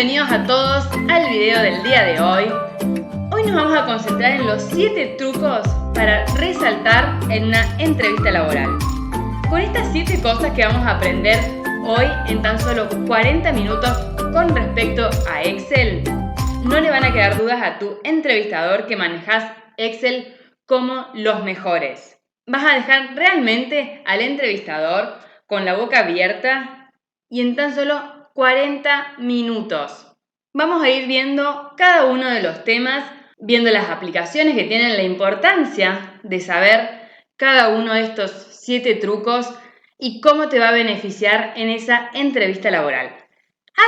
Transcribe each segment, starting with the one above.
Bienvenidos a todos al video del día de hoy. Hoy nos vamos a concentrar en los 7 trucos para resaltar en una entrevista laboral. Con estas 7 cosas que vamos a aprender hoy en tan solo 40 minutos con respecto a Excel, no le van a quedar dudas a tu entrevistador que manejas Excel como los mejores. Vas a dejar realmente al entrevistador con la boca abierta y en tan solo 40 minutos. Vamos a ir viendo cada uno de los temas, viendo las aplicaciones que tienen la importancia de saber cada uno de estos 7 trucos y cómo te va a beneficiar en esa entrevista laboral.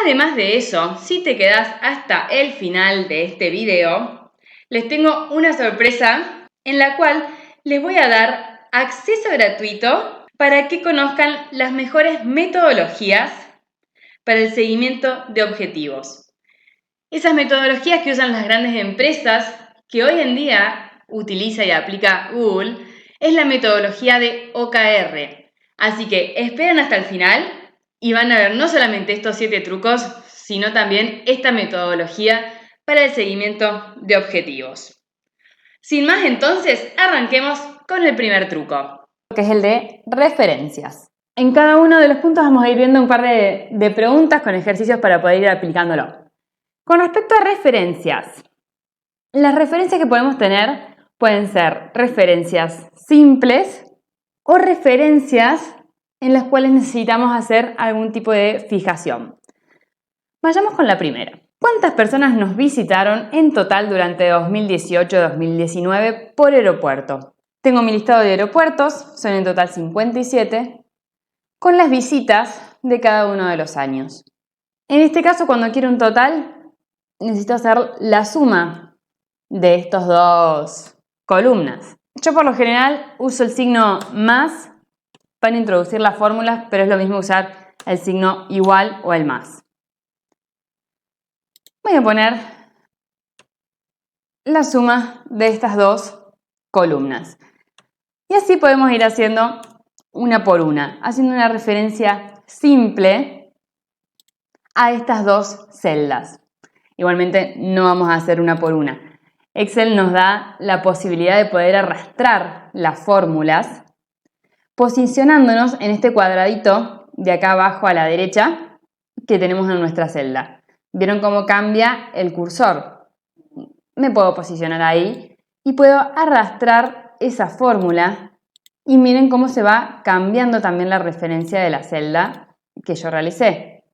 Además de eso, si te quedas hasta el final de este video, les tengo una sorpresa en la cual les voy a dar acceso gratuito para que conozcan las mejores metodologías para el seguimiento de objetivos. Esas metodologías que usan las grandes empresas que hoy en día utiliza y aplica Google es la metodología de OKR. Así que esperen hasta el final y van a ver no solamente estos 7 trucos, sino también esta metodología para el seguimiento de objetivos. Sin más, entonces, arranquemos con el primer truco, que es el de referencias. En cada uno de los puntos vamos a ir viendo un par de preguntas con ejercicios para poder ir aplicándolo. Con respecto a referencias, las referencias que podemos tener pueden ser referencias simples o referencias en las cuales necesitamos hacer algún tipo de fijación. Vayamos con la primera. ¿Cuántas personas nos visitaron en total durante 2018-2019 por aeropuerto? Tengo mi listado de aeropuertos, son en total 57. Con las visitas de cada uno de los años. En este caso, cuando quiero un total, necesito hacer la suma de estas dos columnas. Yo por lo general uso el signo más para introducir las fórmulas, pero es lo mismo usar el signo igual o el más. Voy a poner la suma de estas dos columnas. Y así podemos ir haciendo una por una, haciendo una referencia simple a estas dos celdas. Igualmente no vamos a hacer una por una. Excel nos da la posibilidad de poder arrastrar las fórmulas posicionándonos en este cuadradito de acá abajo a la derecha que tenemos en nuestra celda. ¿Vieron cómo cambia el cursor? Me puedo posicionar ahí y puedo arrastrar esa fórmula. Y miren cómo se va cambiando también la referencia de la celda que yo realicé.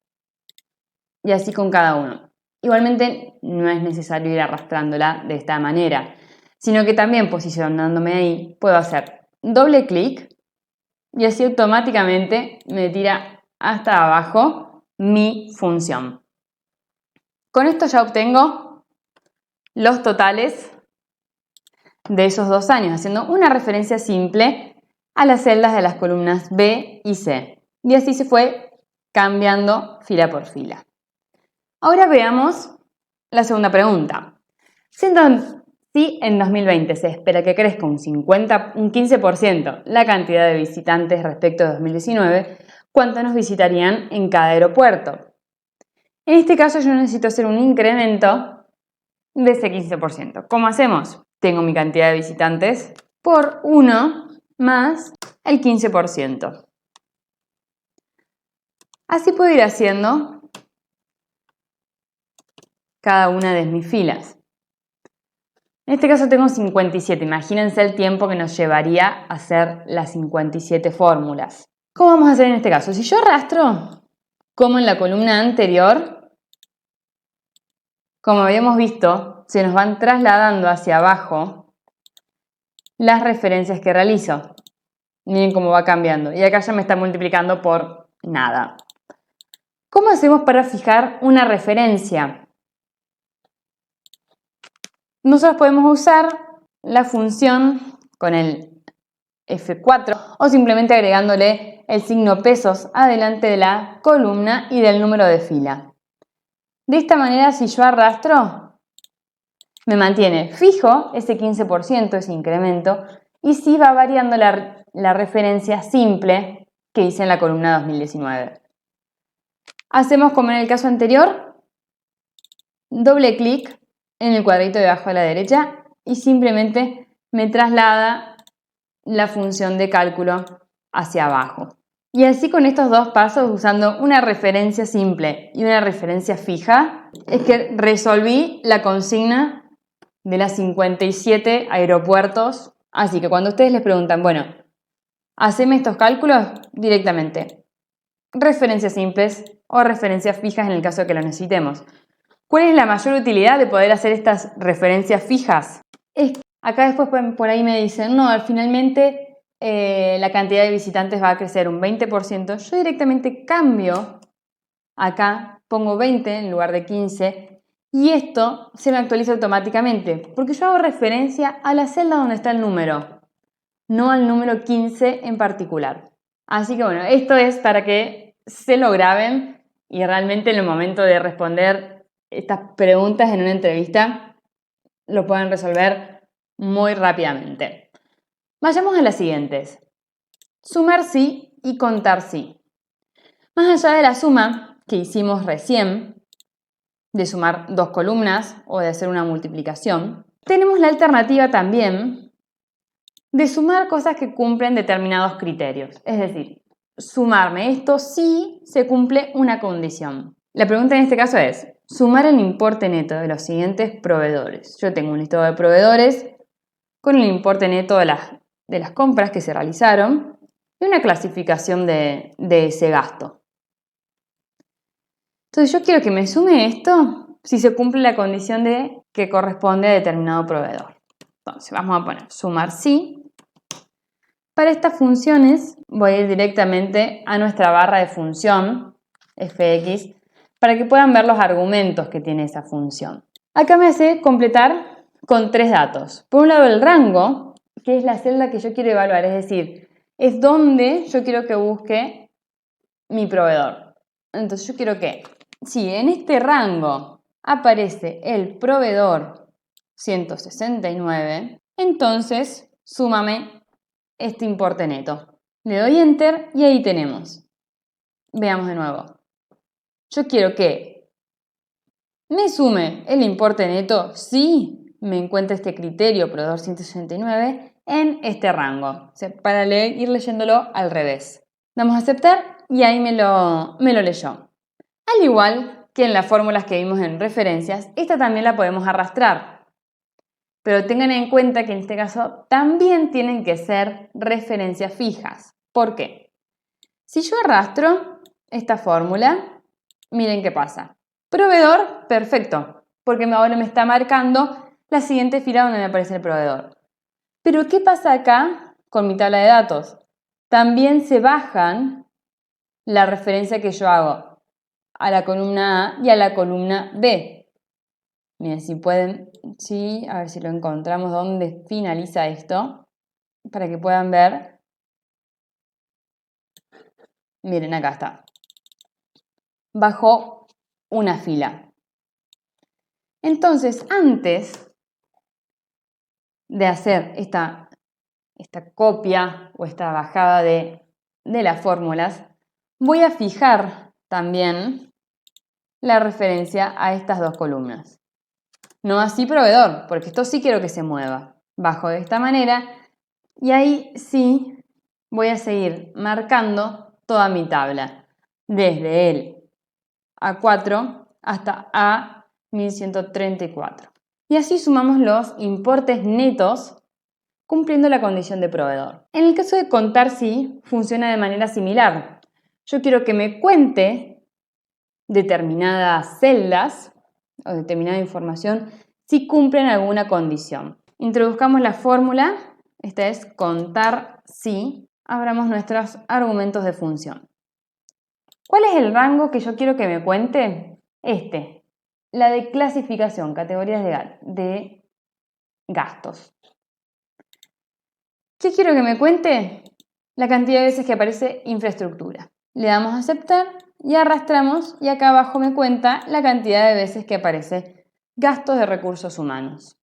Y así con cada uno. Igualmente no es necesario ir arrastrándola de esta manera, sino que también posicionándome ahí puedo hacer doble clic y así automáticamente me tira hasta abajo mi función. Con esto ya obtengo los totales de esos 2 años, haciendo una referencia simple a las celdas de las columnas B y C. Y así se fue cambiando fila por fila. Ahora veamos la segunda pregunta. Si en 2020 se espera que crezca un 15% la cantidad de visitantes respecto a 2019, ¿cuántos nos visitarían en cada aeropuerto? En este caso yo necesito hacer un incremento de ese 15%. ¿Cómo hacemos? Tengo mi cantidad de visitantes por 1 más el 15%. Así puedo ir haciendo cada una de mis filas. En este caso tengo 57. Imagínense el tiempo que nos llevaría a hacer las 57 fórmulas. ¿Cómo vamos a hacer en este caso? Si yo arrastro, como en la columna anterior, como habíamos visto, se nos van trasladando hacia abajo las referencias que realizo. Miren cómo va cambiando. Y acá ya me está multiplicando por nada. ¿Cómo hacemos para fijar una referencia? Nosotros podemos usar la función con el F4 o simplemente agregándole el signo pesos adelante de la columna y del número de fila. De esta manera, si yo arrastro, me mantiene fijo ese 15%, ese incremento, y sí va variando la referencia simple que hice en la columna 2019. Hacemos como en el caso anterior, doble clic en el cuadrito de abajo a la derecha y simplemente me traslada la función de cálculo hacia abajo. Y así con estos dos pasos, usando una referencia simple y una referencia fija, es que resolví la consigna de las 57 aeropuertos. Así que cuando ustedes les preguntan, bueno, haceme estos cálculos directamente. Referencias simples o referencias fijas en el caso de que lo necesitemos. ¿Cuál es la mayor utilidad de poder hacer estas referencias fijas? Acá después por ahí me dicen, no, finalmente la cantidad de visitantes va a crecer un 20%. Yo directamente cambio, acá pongo 20 en lugar de 15 y esto se me actualiza automáticamente porque yo hago referencia a la celda donde está el número, no al número 15 en particular. Así que bueno, esto es para que se lo graben y realmente en el momento de responder estas preguntas en una entrevista lo puedan resolver muy rápidamente. Vayamos a las siguientes. Sumar sí y contar sí. Más allá de la suma que hicimos recién, de sumar dos columnas o de hacer una multiplicación, tenemos la alternativa también de sumar cosas que cumplen determinados criterios. Es decir, sumarme esto si se cumple una condición. La pregunta en este caso es, sumar el importe neto de los siguientes proveedores. Yo tengo un listado de proveedores con el importe neto de las compras que se realizaron y una clasificación de ese gasto. Entonces yo quiero que me sume esto si se cumple la condición de que corresponde a determinado proveedor. Entonces vamos a poner sumar sí. Para estas funciones voy a ir directamente a nuestra barra de función fx para que puedan ver los argumentos que tiene esa función. Acá me hace completar con tres datos. Por un lado el rango, que es la celda que yo quiero evaluar, es decir, es donde yo quiero que busque mi proveedor. Entonces yo quiero que, si en este rango aparece el proveedor 169, entonces súmame este importe neto. Le doy Enter y ahí tenemos. Veamos de nuevo. Yo quiero que me sume el importe neto si me encuentra este criterio proveedor 169 en este rango. O sea, para ir leyéndolo al revés. Damos a aceptar y ahí me lo leyó. Al igual que en las fórmulas que vimos en referencias, esta también la podemos arrastrar. Pero tengan en cuenta que en este caso también tienen que ser referencias fijas. ¿Por qué? Si yo arrastro esta fórmula, miren qué pasa. Proveedor, perfecto, porque ahora me está marcando la siguiente fila donde me aparece el proveedor. Pero ¿qué pasa acá con mi tabla de datos? También se bajan la referencia que yo hago a la columna A y a la columna B. Miren, si pueden, sí, a ver si lo encontramos dónde finaliza esto, para que puedan ver. Miren, acá está. Bajó una fila. Entonces, antes de hacer esta copia o esta bajada de las fórmulas, voy a fijar también la referencia a estas dos columnas. No así proveedor, porque esto sí quiero que se mueva. Bajo de esta manera y ahí sí voy a seguir marcando toda mi tabla, desde el A4 hasta A1134. Y así sumamos los importes netos cumpliendo la condición de proveedor. En el caso de contar sí, funciona de manera similar. Yo quiero que me cuente determinadas celdas o determinada información si cumplen alguna condición. Introduzcamos la fórmula, esta es contar si, abramos nuestros argumentos de función. ¿Cuál es el rango que yo quiero que me cuente? La de clasificación, categorías de gastos. ¿Qué quiero que me cuente? La cantidad de veces que aparece infraestructura. Le damos a aceptar y arrastramos y acá abajo me cuenta la cantidad de veces que aparece gastos de recursos humanos.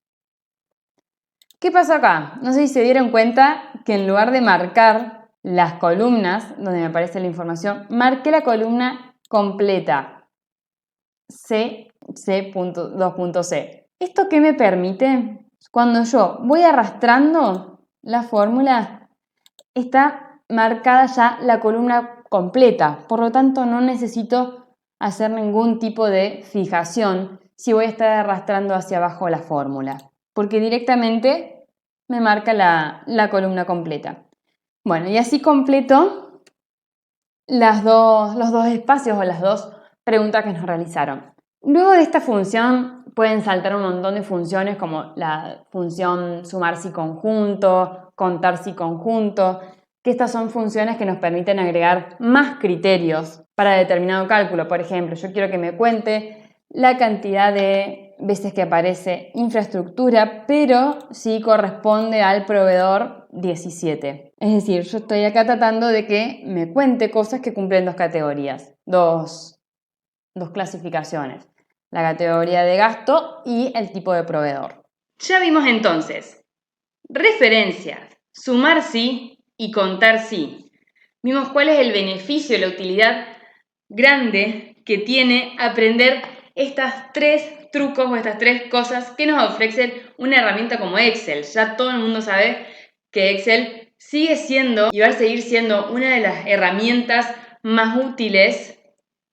¿Qué pasó acá? No sé si se dieron cuenta que en lugar de marcar las columnas donde me aparece la información, marqué la columna completa. C.2.c. ¿Esto qué me permite? Cuando yo voy arrastrando la fórmula, está marcada ya la columna completa, por lo tanto no necesito hacer ningún tipo de fijación si voy a estar arrastrando hacia abajo la fórmula, porque directamente me marca la columna completa. Bueno, y así completo los dos espacios o las dos preguntas que nos realizaron. Luego de esta función pueden saltar un montón de funciones como la función sumar si conjunto, contar si conjunto, que estas son funciones que nos permiten agregar más criterios para determinado cálculo. Por ejemplo, yo quiero que me cuente la cantidad de veces que aparece infraestructura, pero si corresponde al proveedor 17. Es decir, yo estoy acá tratando de que me cuente cosas que cumplen dos categorías, dos clasificaciones, la categoría de gasto y el tipo de proveedor. Ya vimos entonces referencias, sumar sí y contar sí. Vimos cuál es el beneficio, la utilidad grande que tiene aprender estas tres trucos o estas tres cosas que nos ofrecen una herramienta como Excel. Ya todo el mundo sabe que Excel sigue siendo y va a seguir siendo una de las herramientas más útiles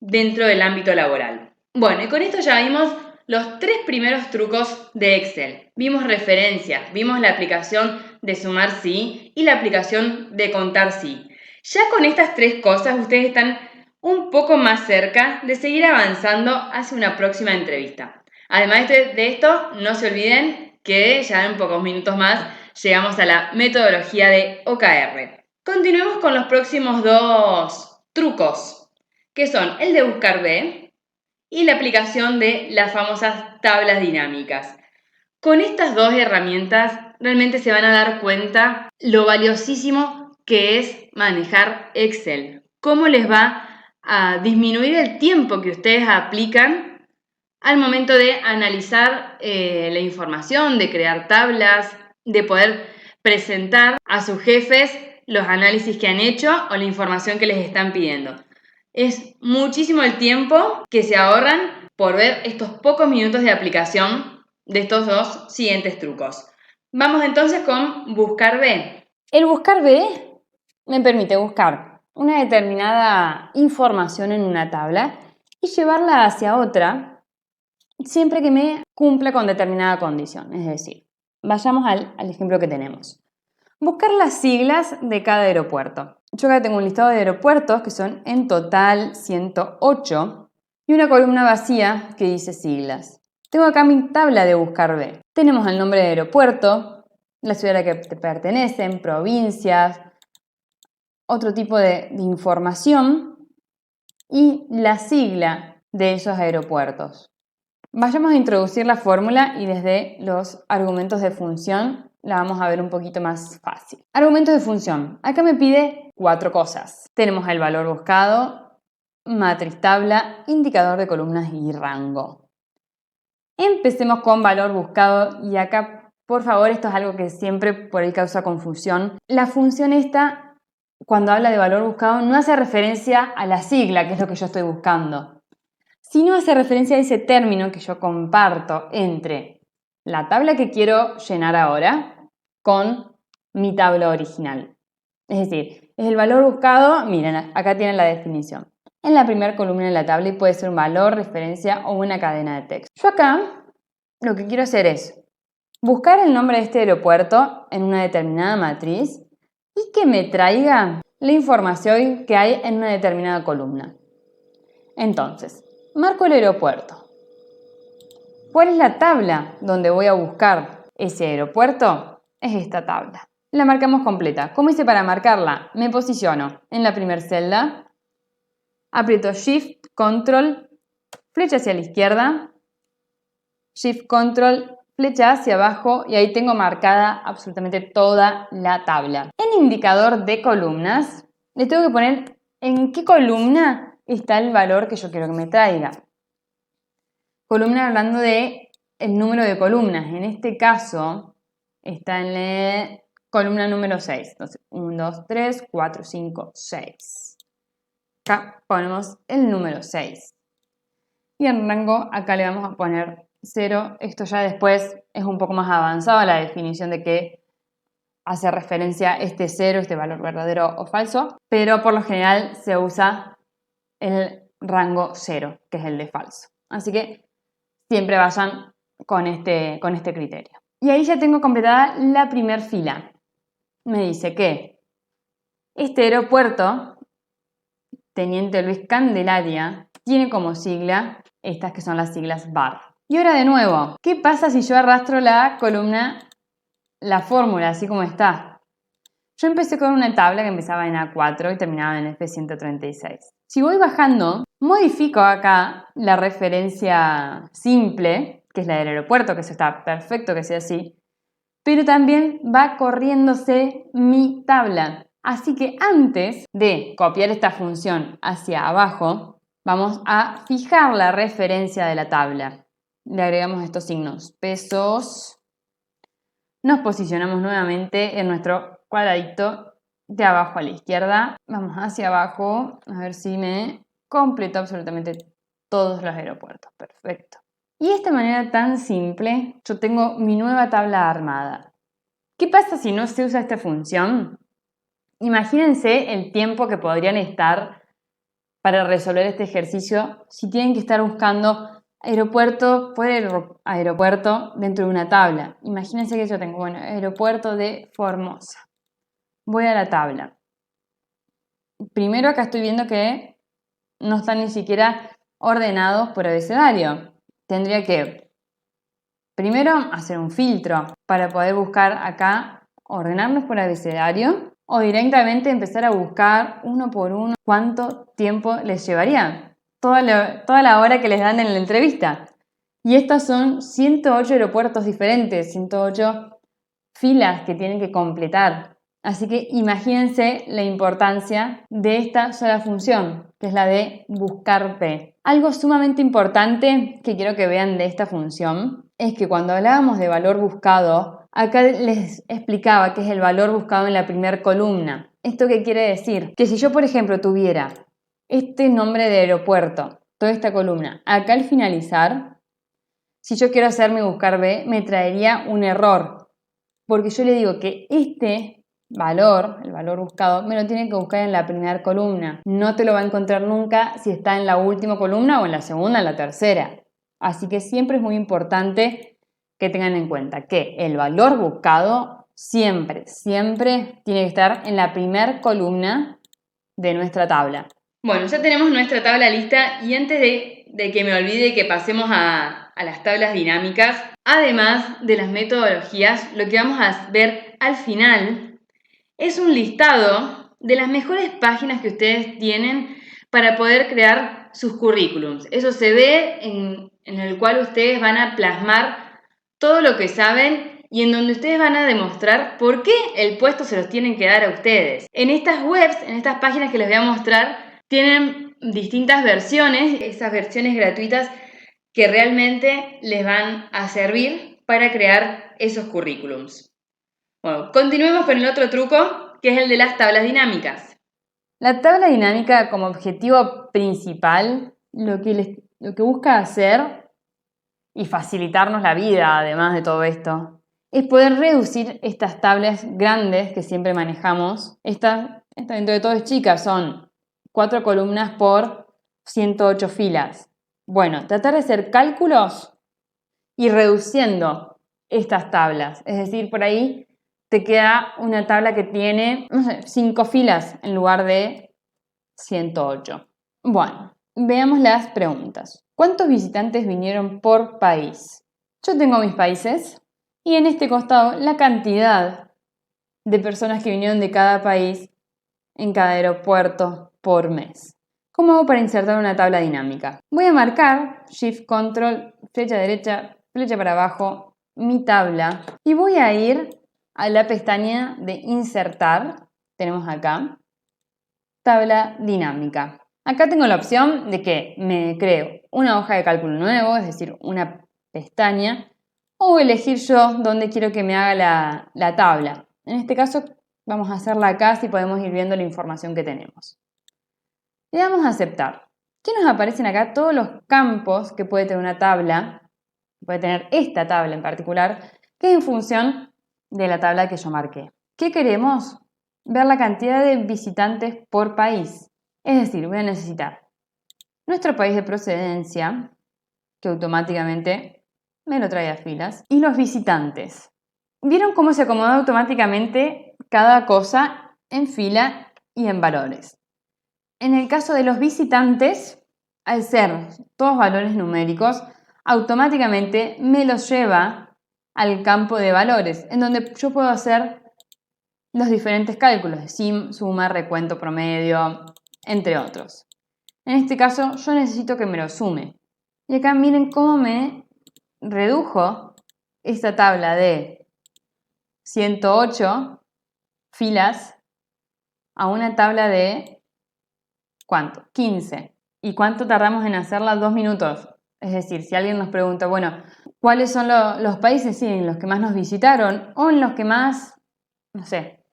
dentro del ámbito laboral. Bueno, y con esto ya vimos los tres primeros trucos de Excel. Vimos referencias, vimos la aplicación de sumar sí y la aplicación de contar sí. Ya con estas tres cosas ustedes están un poco más cerca de seguir avanzando hacia una próxima entrevista. Además de esto, no se olviden que ya en pocos minutos más llegamos a la metodología de OKR. Continuemos con los próximos dos trucos, que son el de buscar B y la aplicación de las famosas tablas dinámicas. Con estas dos herramientas realmente se van a dar cuenta lo valiosísimo que es manejar Excel, cómo les va a disminuir el tiempo que ustedes aplican al momento de analizar la información, de crear tablas, de poder presentar a sus jefes los análisis que han hecho o la información que les están pidiendo. Es muchísimo el tiempo que se ahorran por ver estos pocos minutos de aplicación de estos dos siguientes trucos. Vamos entonces con buscar B. El buscar B me permite buscar una determinada información en una tabla y llevarla hacia otra siempre que me cumpla con determinada condición. Es decir, vayamos al ejemplo que tenemos. Buscar las siglas de cada aeropuerto. Yo acá tengo un listado de aeropuertos que son en total 108 y una columna vacía que dice siglas. Tengo acá mi tabla de buscar B. Tenemos el nombre de aeropuerto, la ciudad a la que te pertenecen, provincias, otro tipo de información y la sigla de esos aeropuertos. Vayamos a introducir la fórmula y desde los argumentos de función la vamos a ver un poquito más fácil. Argumentos de función. Acá me pide 4 cosas. Tenemos el valor buscado, matriz tabla, indicador de columnas y rango. Empecemos con valor buscado y acá, por favor, esto es algo que siempre por ahí causa confusión. La función esta, cuando habla de valor buscado, no hace referencia a la sigla, que es lo que yo estoy buscando, sino hace referencia a ese término que yo comparto entre la tabla que quiero llenar ahora con mi tabla original. Es decir, es el valor buscado, miren, acá tienen la definición, en la primera columna de la tabla y puede ser un valor, referencia o una cadena de texto. Yo acá lo que quiero hacer es buscar el nombre de este aeropuerto en una determinada matriz y que me traiga la información que hay en una determinada columna. Entonces, marco el aeropuerto. ¿Cuál es la tabla donde voy a buscar ese aeropuerto? Es esta tabla. La marcamos completa. ¿Cómo hice para marcarla? Me posiciono en la primera celda, aprieto Shift, Control, flecha hacia la izquierda, Shift, Control, flecha hacia abajo y ahí tengo marcada absolutamente toda la tabla. En indicador de columnas, le tengo que poner en qué columna está el valor que yo quiero que me traiga. Columna hablando de el número de columnas. En este caso está en la columna número 6. Entonces, 1, 2, 3, 4, 5, 6. Acá ponemos el número 6. Y en rango acá le vamos a poner 0. Esto ya después es un poco más avanzado la definición de qué hace referencia este 0, este valor verdadero o falso, pero por lo general se usa el rango 0, que es el de falso. Así que siempre vayan con este criterio. Y ahí ya tengo completada la primera fila. Me dice que este aeropuerto, Teniente Luis Candelaria, tiene como sigla estas que son las siglas BAR. Y ahora de nuevo, ¿qué pasa si yo arrastro la columna, la fórmula, así como está? Yo empecé con una tabla que empezaba en A4 y terminaba en F136. Si voy bajando, modifico acá la referencia simple, que es la del aeropuerto, que eso está perfecto que sea así, pero también va corriéndose mi tabla. Así que antes de copiar esta función hacia abajo, vamos a fijar la referencia de la tabla. Le agregamos estos signos, pesos. Nos posicionamos nuevamente en nuestro cuadradito de abajo a la izquierda. Vamos hacia abajo, a ver si me completó absolutamente todos los aeropuertos. Perfecto. Y de esta manera tan simple, yo tengo mi nueva tabla armada. ¿Qué pasa si no se usa esta función? Imagínense el tiempo que podrían estar para resolver este ejercicio si tienen que estar buscando aeropuerto por aeropuerto dentro de una tabla. Imagínense que yo tengo, bueno, aeropuerto de Formosa. Voy a la tabla. Primero acá estoy viendo que no están ni siquiera ordenados por abecedario. Tendría que primero hacer un filtro para poder buscar acá, ordenarlos por abecedario o directamente empezar a buscar uno por uno cuánto tiempo les llevaría. Toda la hora que les dan en la entrevista. Y estos son 108 aeropuertos diferentes, 108 filas que tienen que completar. Así que imagínense la importancia de esta sola función, que es la de buscar P. Algo sumamente importante que quiero que vean de esta función es que cuando hablábamos de valor buscado, acá les explicaba que es el valor buscado en la primera columna. ¿Esto qué quiere decir? Que si yo, por ejemplo, tuviera este nombre de aeropuerto, toda esta columna, acá al finalizar, si yo quiero hacer mi buscar B, me traería un error, porque yo le digo que este valor, el valor buscado, me lo tiene que buscar en la primera columna. No te lo va a encontrar nunca si está en la última columna o en la segunda o en la tercera. Así que siempre es muy importante que tengan en cuenta que el valor buscado siempre tiene que estar en la primera columna de nuestra tabla. Bueno, ya tenemos nuestra tabla lista y antes de que me olvide que pasemos a las tablas dinámicas, además de las metodologías, lo que vamos a ver al final es un listado de las mejores páginas que ustedes tienen para poder crear sus currículums. Eso se ve en el cual ustedes van a plasmar todo lo que saben y en donde ustedes van a demostrar por qué el puesto se los tienen que dar a ustedes. En estas webs, en estas páginas que les voy a mostrar, tienen distintas versiones, esas versiones gratuitas que realmente les van a servir para crear esos currículums. Bueno, continuemos con el otro truco, que es el de las tablas dinámicas. La tabla dinámica como objetivo principal, lo que busca hacer y facilitarnos la vida, además de todo esto, es poder reducir estas tablas grandes que siempre manejamos. Esta dentro de todo es chica, son 4 columnas por 108 filas. Bueno, tratar de hacer cálculos y reduciendo estas tablas. Es decir, por ahí te queda una tabla que tiene, no sé, 5 filas en lugar de 108. Bueno, veamos las preguntas. ¿Cuántos visitantes vinieron por país? Yo tengo mis países y en este costado la cantidad de personas que vinieron de cada país en cada aeropuerto por mes. ¿Cómo hago para insertar una tabla dinámica? Voy a marcar Shift Control, flecha derecha, flecha para abajo, mi tabla y voy a ir a la pestaña de insertar. Tenemos acá tabla dinámica. Acá tengo la opción de que me creo una hoja de cálculo nuevo, es decir, una pestaña, o elegir yo dónde quiero que me haga la tabla. En este caso vamos a hacerla acá, si podemos ir viendo la información que tenemos. Le damos a aceptar. ¿Qué nos aparecen acá? Todos los campos que puede tener una tabla, puede tener esta tabla en particular, que es en función de la tabla que yo marqué. ¿Qué queremos? Ver la cantidad de visitantes por país. Es decir, voy a necesitar nuestro país de procedencia, que automáticamente me lo trae a filas, y los visitantes. ¿Vieron cómo se acomoda automáticamente cada cosa en fila y en valores? En el caso de los visitantes, al ser todos valores numéricos, automáticamente me los lleva al campo de valores, en donde yo puedo hacer los diferentes cálculos de suma, recuento, promedio, entre otros. En este caso, yo necesito que me lo sume. Y acá miren cómo me redujo esta tabla de 108 filas a una tabla de ¿cuánto? 15. ¿Y cuánto tardamos en hacerla? 2 minutos. Es decir, si alguien nos pregunta, bueno, ¿cuáles son los países en los que más nos visitaron o en los que más, no sé,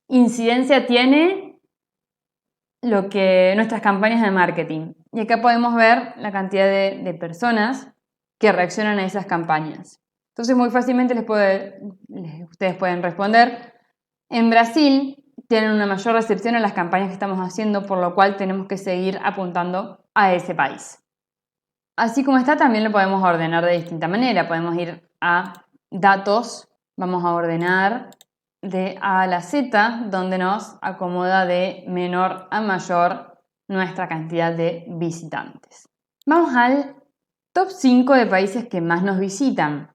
incidencia tiene lo que nuestras campañas de marketing? Y acá podemos ver la cantidad de personas que reaccionan a esas campañas. Entonces, muy fácilmente ustedes pueden responder. En Brasil tienen una mayor recepción a las campañas que estamos haciendo, por lo cual tenemos que seguir apuntando a ese país. Así como está, también lo podemos ordenar de distinta manera. Podemos ir a datos, vamos a ordenar de A a la Z, donde nos acomoda de menor a mayor nuestra cantidad de visitantes. Vamos al top 5 de países que más nos visitan.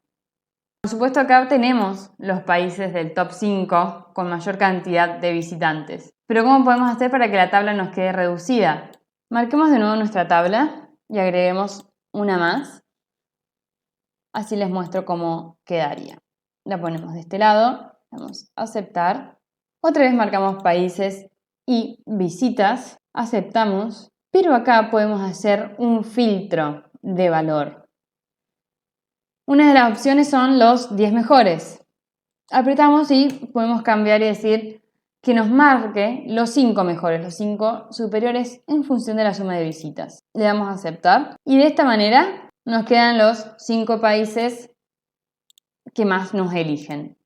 Por supuesto, acá tenemos los países del top 5 con mayor cantidad de visitantes. Pero ¿cómo podemos hacer para que la tabla nos quede reducida? Marquemos de nuevo nuestra tabla y agreguemos una más. Así les muestro cómo quedaría. La ponemos de este lado, vamos a aceptar. Otra vez marcamos países y visitas, aceptamos. Pero acá podemos hacer un filtro de valor. Una de las opciones son los 10 mejores. Apretamos y podemos cambiar y decir que nos marque los 5 mejores, los 5 superiores en función de la suma de visitas. Le damos a aceptar y de esta manera nos quedan los 5 países que más nos eligen.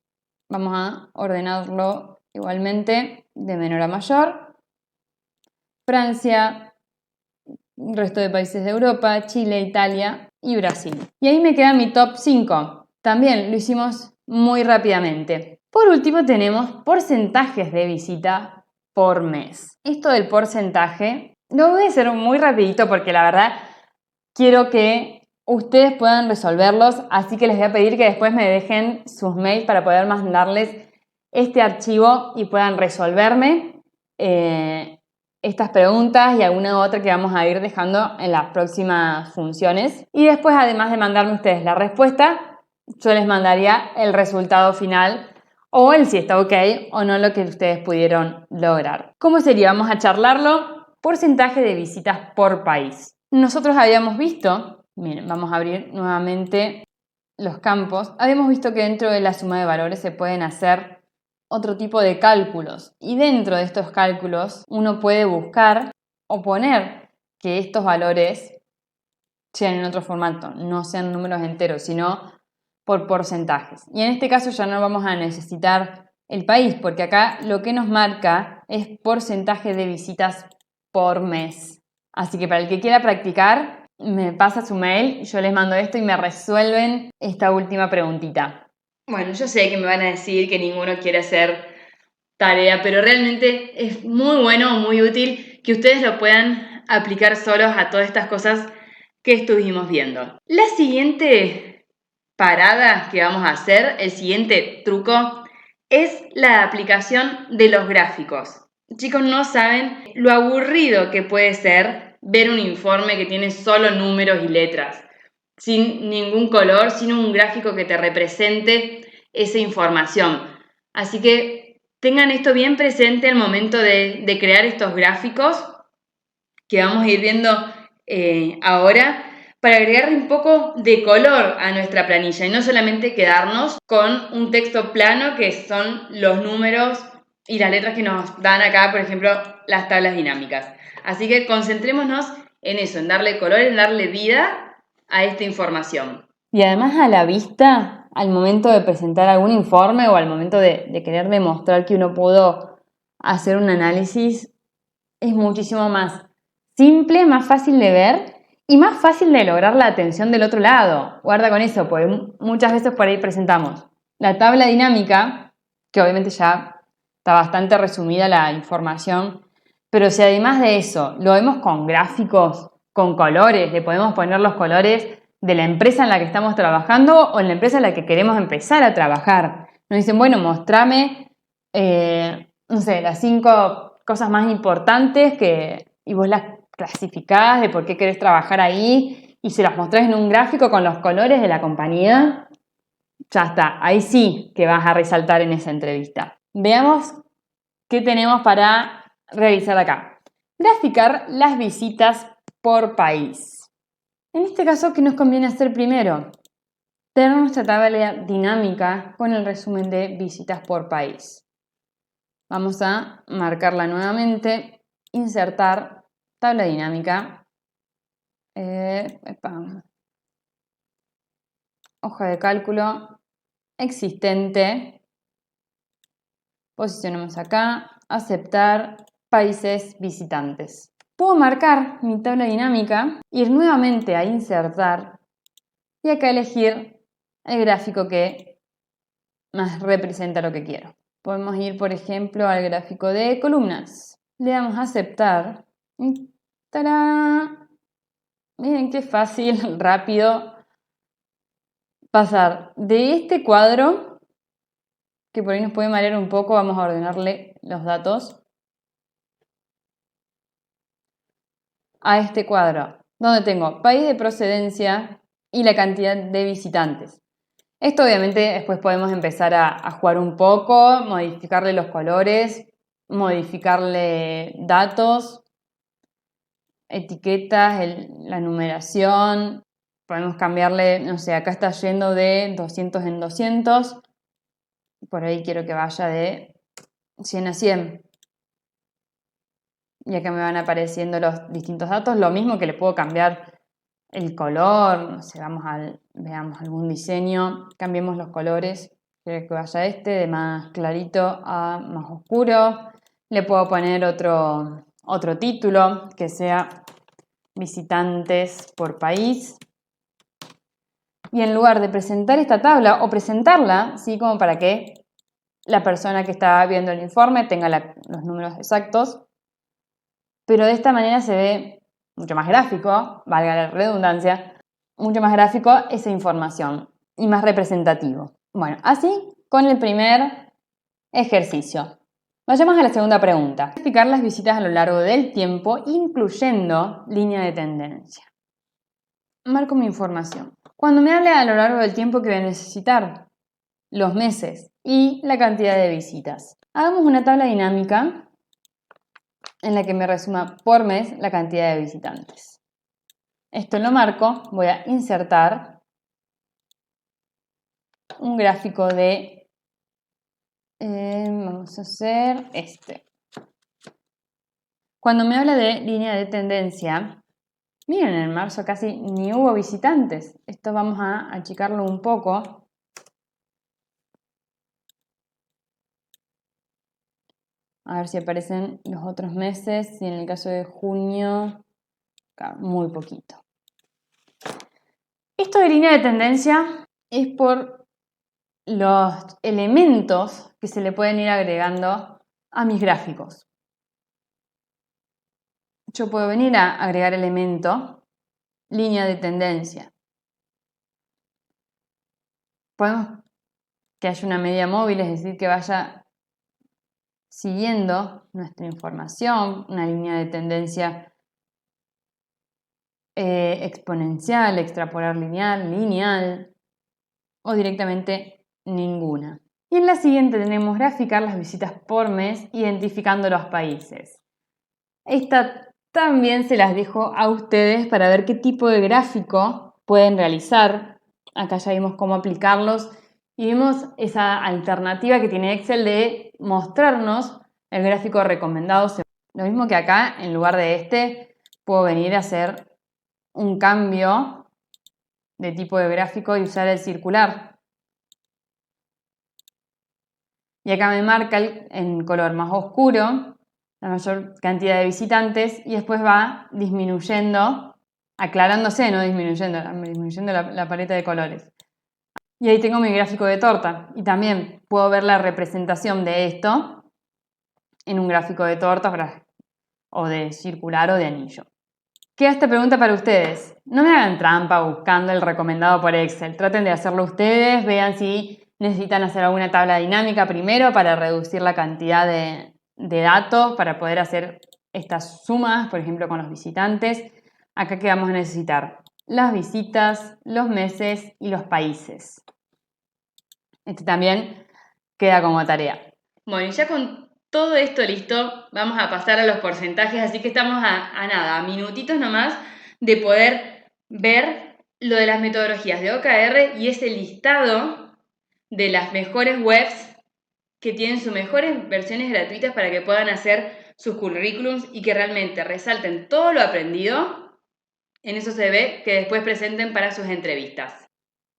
Vamos a ordenarlo igualmente de menor a mayor. Francia, resto de países de Europa, Chile, Italia y Brasil. Y ahí me queda mi top 5. También lo hicimos muy rápidamente. Por último tenemos porcentajes de visita por mes. Esto del porcentaje lo voy a hacer muy rapidito porque la verdad quiero que ustedes puedan resolverlos, así que les voy a pedir que después me dejen sus mails para poder mandarles este archivo y puedan resolverme estas preguntas y alguna otra que vamos a ir dejando en las próximas funciones. Y después, además de mandarme ustedes la respuesta, yo les mandaría el resultado final o el si está ok o no lo que ustedes pudieron lograr. ¿Cómo sería? Vamos a charlarlo. Porcentaje de visitas por país. Nosotros habíamos visto, miren, vamos a abrir nuevamente los campos. Habíamos visto que dentro de la suma de valores se pueden hacer otro tipo de cálculos. Y dentro de estos cálculos uno puede buscar o poner que estos valores sean en otro formato, no sean números enteros, sino por porcentajes. Y en este caso ya no vamos a necesitar el país, porque acá lo que nos marca es porcentaje de visitas por mes. Así que para el que quiera practicar, me pasa su mail, yo les mando esto y me resuelven esta última preguntita. Bueno, yo sé que me van a decir que ninguno quiere hacer tarea, pero realmente es muy bueno, muy útil que ustedes lo puedan aplicar solos a todas estas cosas que estuvimos viendo. La siguiente parada que vamos a hacer, el siguiente truco, es la aplicación de los gráficos. Chicos, no saben lo aburrido que puede ser ver un informe que tiene solo números y letras, sin ningún color, sin un gráfico que te represente esa información. Así que tengan esto bien presente al momento de crear estos gráficos que vamos a ir viendo ahora, para agregarle un poco de color a nuestra planilla y no solamente quedarnos con un texto plano que son los números y las letras que nos dan acá, por ejemplo, las tablas dinámicas. Así que concentrémonos en eso, en darle color, en darle vida a esta información. Y además a la vista, al momento de presentar algún informe o al momento de querer demostrar que uno pudo hacer un análisis, es muchísimo más simple, más fácil de ver y más fácil de lograr la atención del otro lado. Guarda con eso, porque muchas veces por ahí presentamos la tabla dinámica, que obviamente ya está bastante resumida la información, pero si además de eso lo vemos con gráficos, con colores, le podemos poner los colores de la empresa en la que estamos trabajando o en la empresa en la que queremos empezar a trabajar. Nos dicen, bueno, mostrame, no sé, las 5 cosas más importantes y vos las clasificás de por qué querés trabajar ahí y se las mostrás en un gráfico con los colores de la compañía. Ya está, ahí sí que vas a resaltar en esa entrevista. Veamos qué tenemos para realizar acá. Graficar las visitas por país. En este caso, ¿qué nos conviene hacer primero? Tener nuestra tabla dinámica con el resumen de visitas por país. Vamos a marcarla nuevamente, insertar tabla dinámica, hoja de cálculo existente, posicionamos acá, aceptar países visitantes. Puedo marcar mi tabla dinámica, ir nuevamente a insertar y acá elegir el gráfico que más representa lo que quiero. Podemos ir, por ejemplo, al gráfico de columnas. Le damos a aceptar. Y ¡tarán! Miren qué fácil, rápido pasar de este cuadro, que por ahí nos puede marear un poco, vamos a ordenarle los datos, a este cuadro, donde tengo país de procedencia y la cantidad de visitantes. Esto obviamente después podemos empezar a jugar un poco, modificarle los colores, modificarle datos, etiquetas, la numeración. Podemos cambiarle, no sé, acá está yendo de 200 en 200. Por ahí quiero que vaya de 100 a 100. Y acá me van apareciendo los distintos datos. Lo mismo que le puedo cambiar el color, no sé, veamos algún diseño, cambiemos los colores, quiero que vaya de más clarito a más oscuro. Le puedo poner otro título que sea visitantes por país. Y en lugar de presentar esta tabla o presentarla, ¿sí? Como para que la persona que está viendo el informe tenga los números exactos, pero de esta manera se ve mucho más gráfico, valga la redundancia, mucho más gráfico esa información y más representativo. Bueno, así con el primer ejercicio. Vayamos a la segunda pregunta. Graficar las visitas a lo largo del tiempo, incluyendo línea de tendencia. Marco mi información. Cuando me hable a lo largo del tiempo que voy a necesitar, los meses y la cantidad de visitas. Hagamos una tabla dinámica en la que me resuma por mes la cantidad de visitantes. Esto lo marco, voy a insertar un gráfico de, vamos a hacer este. Cuando me habla de línea de tendencia, miren, en marzo casi ni hubo visitantes. Esto vamos a achicarlo un poco. A ver si aparecen los otros meses. Y en el caso de junio, muy poquito. Esto de línea de tendencia es por los elementos que se le pueden ir agregando a mis gráficos. Yo puedo venir a agregar elemento, línea de tendencia. Podemos que haya una media móvil, es decir, que vaya siguiendo nuestra información, una línea de tendencia exponencial, extrapolar lineal o directamente ninguna. Y en la siguiente tenemos graficar las visitas por mes identificando los países. Esta también se las dejo a ustedes para ver qué tipo de gráfico pueden realizar. Acá ya vimos cómo aplicarlos y vimos esa alternativa que tiene Excel de mostrarnos el gráfico recomendado. Lo mismo que acá, en lugar de puedo venir a hacer un cambio de tipo de gráfico y usar el circular. Y acá me marca en color más oscuro la mayor cantidad de visitantes y después va disminuyendo, aclarándose, no disminuyendo, disminuyendo la paleta de colores. Y ahí tengo mi gráfico de torta y también puedo ver la representación de esto en un gráfico de torta o de circular o de anillo. Queda esta pregunta para ustedes. No me hagan trampa buscando el recomendado por Excel. Traten de hacerlo ustedes, vean si necesitan hacer alguna tabla dinámica primero para reducir la cantidad de datos, para poder hacer estas sumas, por ejemplo, con los visitantes. Acá que vamos a necesitar las visitas, los meses y los países. Este también queda como tarea. Bueno, y ya con todo esto listo, vamos a pasar a los porcentajes, así que estamos a nada, a minutitos nomás de poder ver lo de las metodologías de OKR y ese listado de las mejores webs que tienen sus mejores versiones gratuitas para que puedan hacer sus currículums y que realmente resalten todo lo aprendido. En eso se ve que después presenten para sus entrevistas.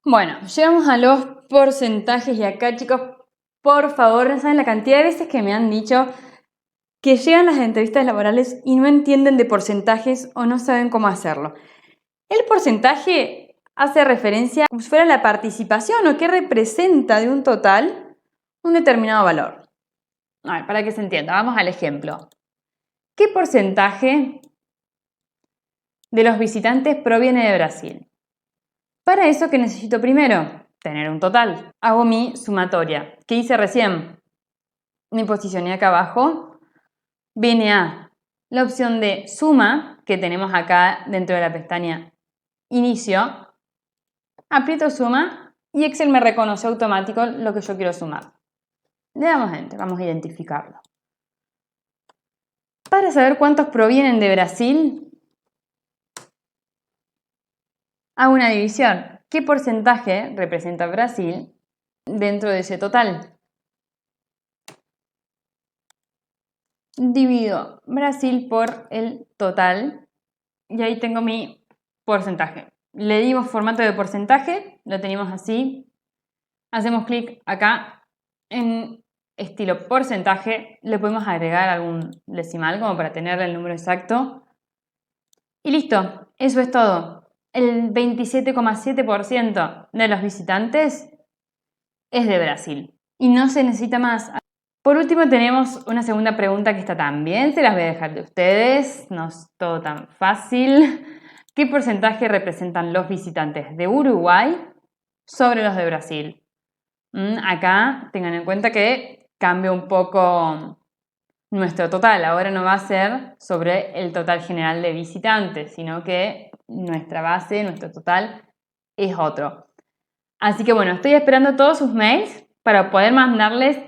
Bueno, llegamos a los porcentajes y acá, chicos, por favor, no saben la cantidad de veces que me han dicho que llegan las entrevistas laborales y no entienden de porcentajes o no saben cómo hacerlo. El porcentaje hace referencia como si fuera la participación o qué representa de un total un determinado valor. A ver, para que se entienda, vamos al ejemplo. ¿Qué porcentaje de los visitantes proviene de Brasil? Para eso, ¿qué necesito primero? Tener un total. Hago mi sumatoria. ¿Qué hice recién? Me posicioné acá abajo. Vine a la opción de suma que tenemos acá dentro de la pestaña Inicio. Aprieto suma y Excel me reconoce automático lo que yo quiero sumar. Le damos Enter, vamos a identificarlo. Para saber cuántos provienen de Brasil, hago una división. ¿Qué porcentaje representa Brasil dentro de ese total? Divido Brasil por el total y ahí tengo mi porcentaje. Le digo formato de porcentaje, lo tenemos así. Hacemos clic acá en estilo porcentaje, le podemos agregar algún decimal como para tener el número exacto. Y listo, eso es todo. El 27,7% de los visitantes es de Brasil y no se necesita más. Por último tenemos una segunda pregunta que está también, se las voy a dejar de ustedes, no es todo tan fácil. ¿Qué porcentaje representan los visitantes de Uruguay sobre los de Brasil? Acá tengan en cuenta que cambia un poco nuestro total. Ahora no va a ser sobre el total general de visitantes, sino que nuestra base, nuestro total es otro. Así que bueno, estoy esperando todos sus mails para poder mandarles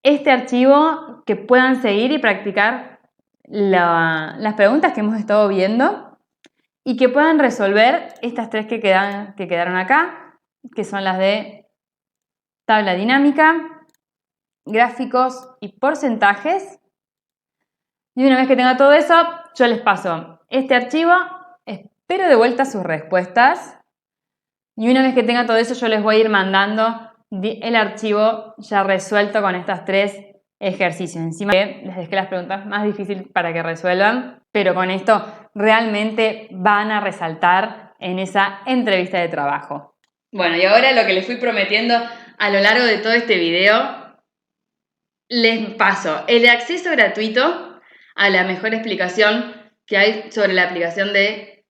este archivo que puedan seguir y practicar las preguntas que hemos estado viendo y que puedan resolver estas tres que quedaron acá, que son las de tabla dinámica, gráficos y porcentajes. Y una vez que tenga todo eso, yo les paso este archivo, espero de vuelta sus respuestas y una vez que tenga todo eso yo les voy a ir mandando el archivo ya resuelto con estos tres ejercicios. Encima les dejé las preguntas más difíciles para que resuelvan, pero con esto realmente van a resaltar en esa entrevista de trabajo. Bueno, y ahora lo que les fui prometiendo a lo largo de todo este video, les paso el acceso gratuito a la mejor explicación que hay sobre la aplicación de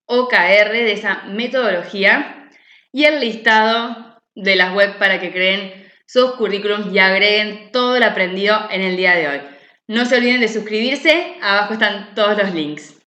OKR, de esa metodología, y el listado de las webs para que creen sus currículums y agreguen todo lo aprendido en el día de hoy. No se olviden de suscribirse, abajo están todos los links.